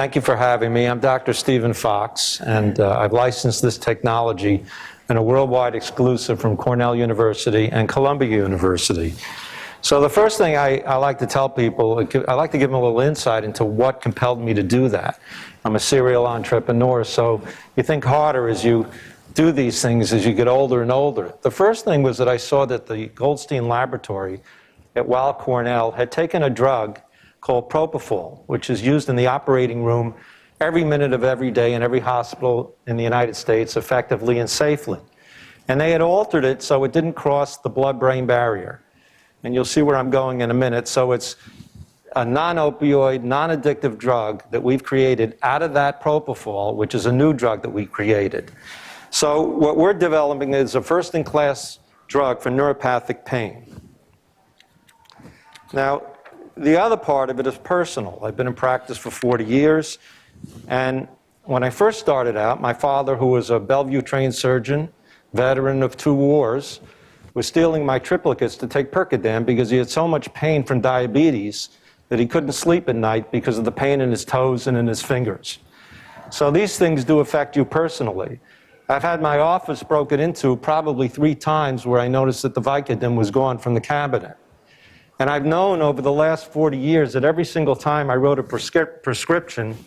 Thank you for having me. I'm Dr. Stephen Fox, and I've licensed this technology in a worldwide exclusive from Cornell University and Columbia University. So the first thing I like to tell people, I like to give them a little insight into what compelled me to do that. I'm a serial entrepreneur, so you think harder as you do these things as you get older and older. The first thing was that I saw that the Goldstein Laboratory at Weill Cornell had taken a drug called propofol, which is used in the operating room every minute of every day in every hospital in the United States effectively and safely. And they had altered it so it didn't cross the blood-brain barrier. And you'll see where I'm going in a minute. So it's a non-opioid, non-addictive drug that we've created out of that propofol, which is a new drug that we created. So what we're developing is a first-in-class drug for neuropathic pain. Now, the other part of it is personal. I've been in practice for 40 years, and when I first started out, my father, who was a Bellevue-trained surgeon, veteran of 2 wars, was stealing my triplicates to take Percodan because he had so much pain from diabetes that he couldn't sleep at night because of the pain in his toes and in his fingers. So these things do affect you personally. I've had my office broken into probably 3 times where I noticed that the Vicodin was gone from the cabinet. And I've known over the last 40 years that every single time I wrote a prescription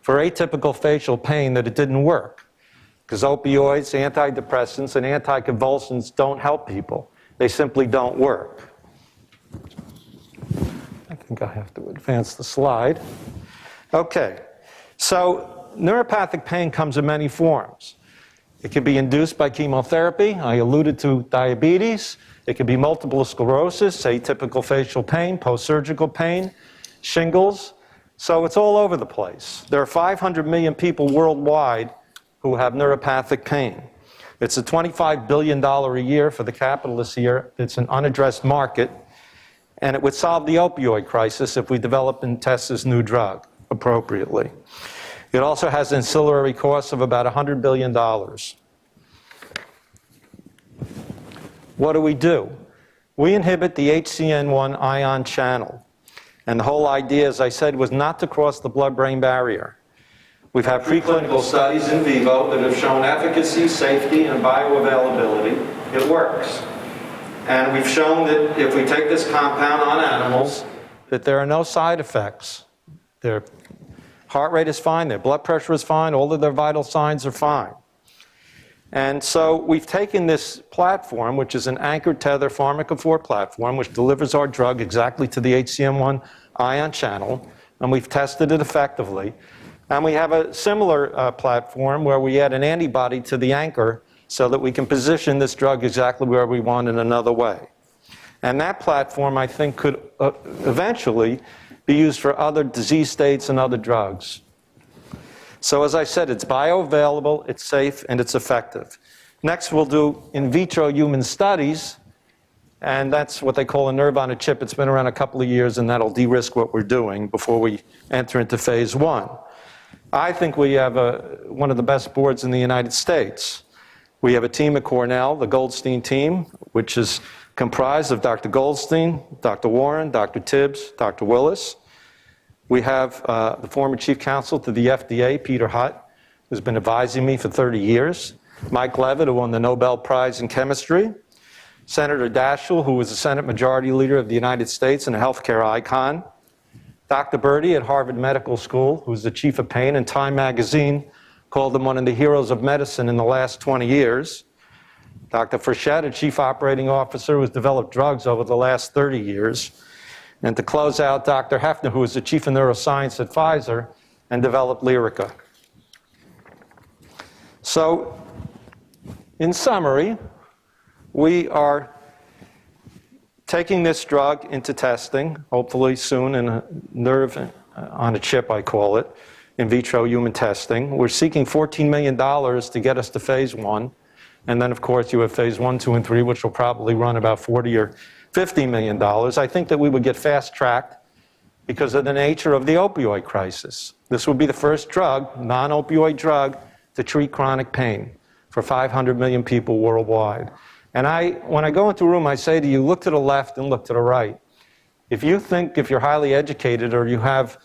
for atypical facial pain that it didn't work. Because opioids, antidepressants, and anticonvulsants don't help people. They simply don't work. I think I have to advance the slide. Okay, so neuropathic pain comes in many forms. It can be induced by chemotherapy. I alluded to diabetes. It can be multiple sclerosis, atypical facial pain, post-surgical pain, shingles. So it's all over the place. There are 500 million people worldwide who have neuropathic pain. It's a $25 billion a year for the capitalists here. It's an unaddressed market, and it would solve the opioid crisis if we develop and test this new drug appropriately. It also has ancillary costs of about $100 billion. What do? We inhibit the HCN1 ion channel, and the whole idea, as I said, was not to cross the blood-brain barrier. We've had preclinical studies in vivo that have shown efficacy, safety, and bioavailability. It works. And we've shown that if we take this compound on animals, that there are no side effects. Their heart rate is fine, their blood pressure is fine, all of their vital signs are fine. And so we've taken this platform, which is an anchored tether pharmacophore platform, which delivers our drug exactly to the HCM1 ion channel, and we've tested it effectively. And we have a similar platform where we add an antibody to the anchor so that we can position this drug exactly where we want in another way. And that platform, I think, could eventually be used for other disease states and other drugs. So as I said, it's bioavailable, it's safe, and it's effective. Next, we'll do in vitro human studies, and that's what they call a nerve on a chip. It's been around a couple of years, and that'll de-risk what we're doing before we enter into phase 1. I think we have one of the best boards in the United States. We have a team at Cornell, the Goldstein team, which is comprised of Dr. Goldstein, Dr. Warren, Dr. Tibbs, Dr. Willis. We have the former chief counsel to the FDA, Peter Hutt, who's been advising me for 30 years. Mike Levitt, who won the Nobel Prize in Chemistry. Senator Daschle, who was the Senate Majority Leader of the United States and a healthcare icon. Dr. Birdie at Harvard Medical School, who's the chief of pain, and Time magazine called him one of the heroes of medicine in the last 20 years. Dr. Frechette, a chief operating officer who's developed drugs over the last 30 years. And to close out, Dr. Hefner, who is the chief of neuroscience at Pfizer and developed Lyrica. So, in summary, we are taking this drug into testing, hopefully soon in a nerve on a chip, I call it, in vitro human testing. We're seeking $14 million to get us to phase 1. And then, of course, you have phase 1, 2, and 3, which will probably run about $40 or $50 million. I think that we would get fast-tracked because of the nature of the opioid crisis. This would be the first drug, non-opioid drug, to treat chronic pain for 500 million people worldwide. And when I go into a room, I say to you, look to the left and look to the right. If you think, if you're highly educated or you have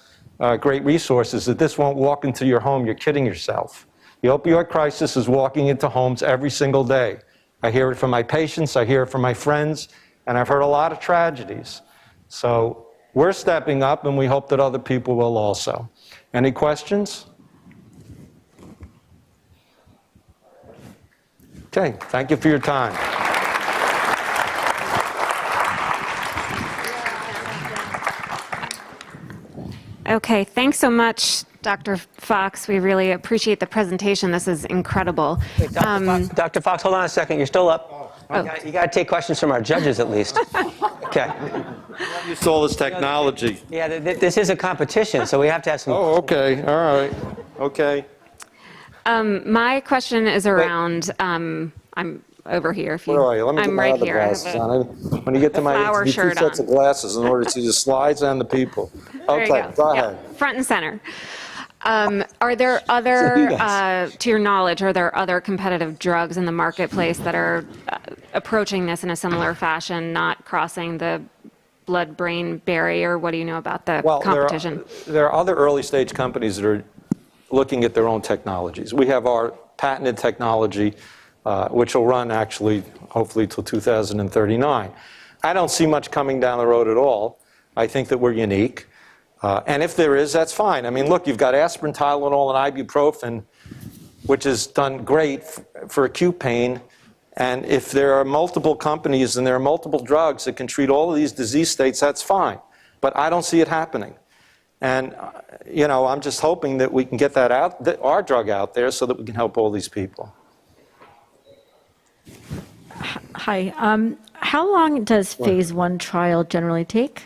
great resources, that this won't walk into your home. You're kidding yourself. The opioid crisis is walking into homes every single day. I hear it from my patients, I hear it from my friends, and I've heard a lot of tragedies. So we're stepping up, and we hope that other people will also. Any questions? Okay, thank you for your time. Okay, thanks so much, Dr. Fox. We really appreciate the presentation. This is incredible. Wait, Dr. Fox, hold on a second. You're still up. You got to take questions from our judges at least. Okay. You saw this technology. Yeah, this is a competition, so we have to have some. Oh, okay, all right, okay. My question is around, I'm over here. If you, Where are you? Let me I'm get my right other here. I have glasses on. When you get to my flower age, you need two shirt sets on. of glasses in order to see the slides and the people. There you Okay, go Yeah, ahead. front and center. Are there other, to your knowledge, are there other competitive drugs in the marketplace that are approaching this in a similar fashion, not crossing the blood-brain barrier? What do you know about the competition? There are other early-stage companies that are looking at their own technologies. We have our patented technology, which will run actually, hopefully, till 2039. I don't see much coming down the road at all. I think that we're unique. And if there is, that's fine. I mean, look, you've got aspirin, Tylenol, and ibuprofen, which has done great for acute pain. And if there are multiple companies and there are multiple drugs that can treat all of these disease states, that's fine. But I don't see it happening. And, you know, I'm just hoping that we can get that out, our drug out there, so that we can help all these people. Hi. How long does phase 1 trial generally take?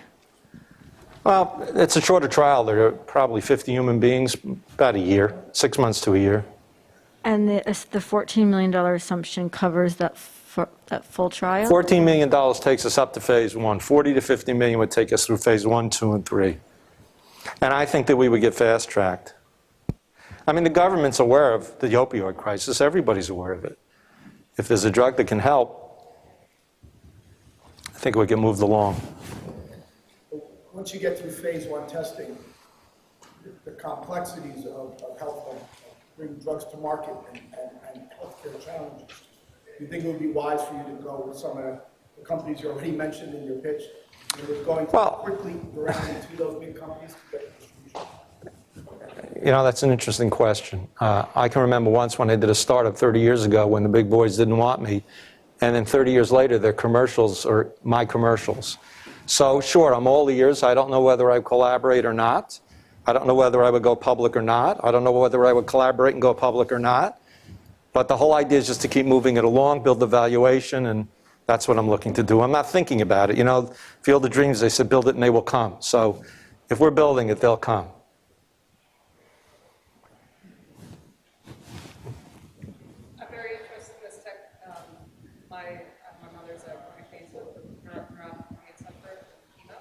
Well, it's a shorter trial. There are probably 50 human beings, about a year, 6 months to a year. And the $14 million assumption covers that full trial? $14 million takes us up to phase 1. 40 to 50 million would take us through phase 1, 2, and 3. And I think that we would get fast-tracked. I mean, the government's aware of the opioid crisis. Everybody's aware of it. If there's a drug that can help, I think we can move along. Once you get through phase 1 testing, the complexities of health, of bringing drugs to market and healthcare challenges, do you think it would be wise for you to go with some of the companies you already mentioned in your pitch? And we're going to quickly directly to those big companies to get distribution? You know, that's an interesting question. I can remember once when I did a startup 30 years ago when the big boys didn't want me, and then 30 years later, their commercials are my commercials. So, sure, I'm all ears. I don't know whether I collaborate or not. I don't know whether I would go public or not. I don't know whether I would collaborate and go public or not. But the whole idea is just to keep moving it along, build the valuation, and that's what I'm looking to do. I'm not thinking about it. You know, Field of Dreams, they said, build it and they will come. So if we're building it, they'll come. I'm very interested in this tech. My mother's a chronic pain sufferer from chemo.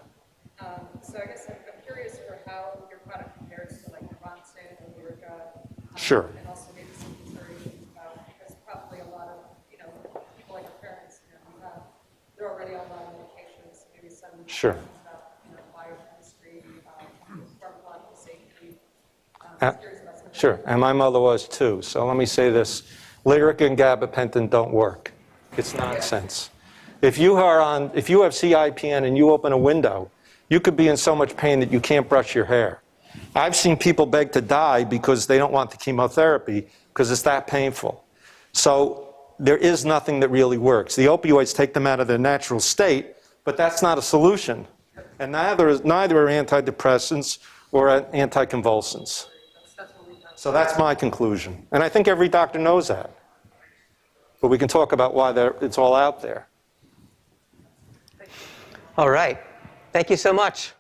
So I guess I'm curious for how your product compares to like Convergence and Lyrica. Sure. And also maybe some considerations about, because probably a lot of, you know, people like your parents, you know, they're already on a lot of medications, maybe some Sure. about, you know, biochemistry, pharmacological safety. Sure, and my mother was too. So let me say this. Lyrica and gabapentin don't work. It's nonsense. If you have CIPN and you open a window, you could be in so much pain that you can't brush your hair. I've seen people beg to die because they don't want the chemotherapy because it's that painful. So there is nothing that really works. The opioids take them out of their natural state, but that's not a solution. And neither are antidepressants or anticonvulsants. So that's my conclusion. And I think every doctor knows that. But we can talk about why it's all out there. All right. Thank you so much.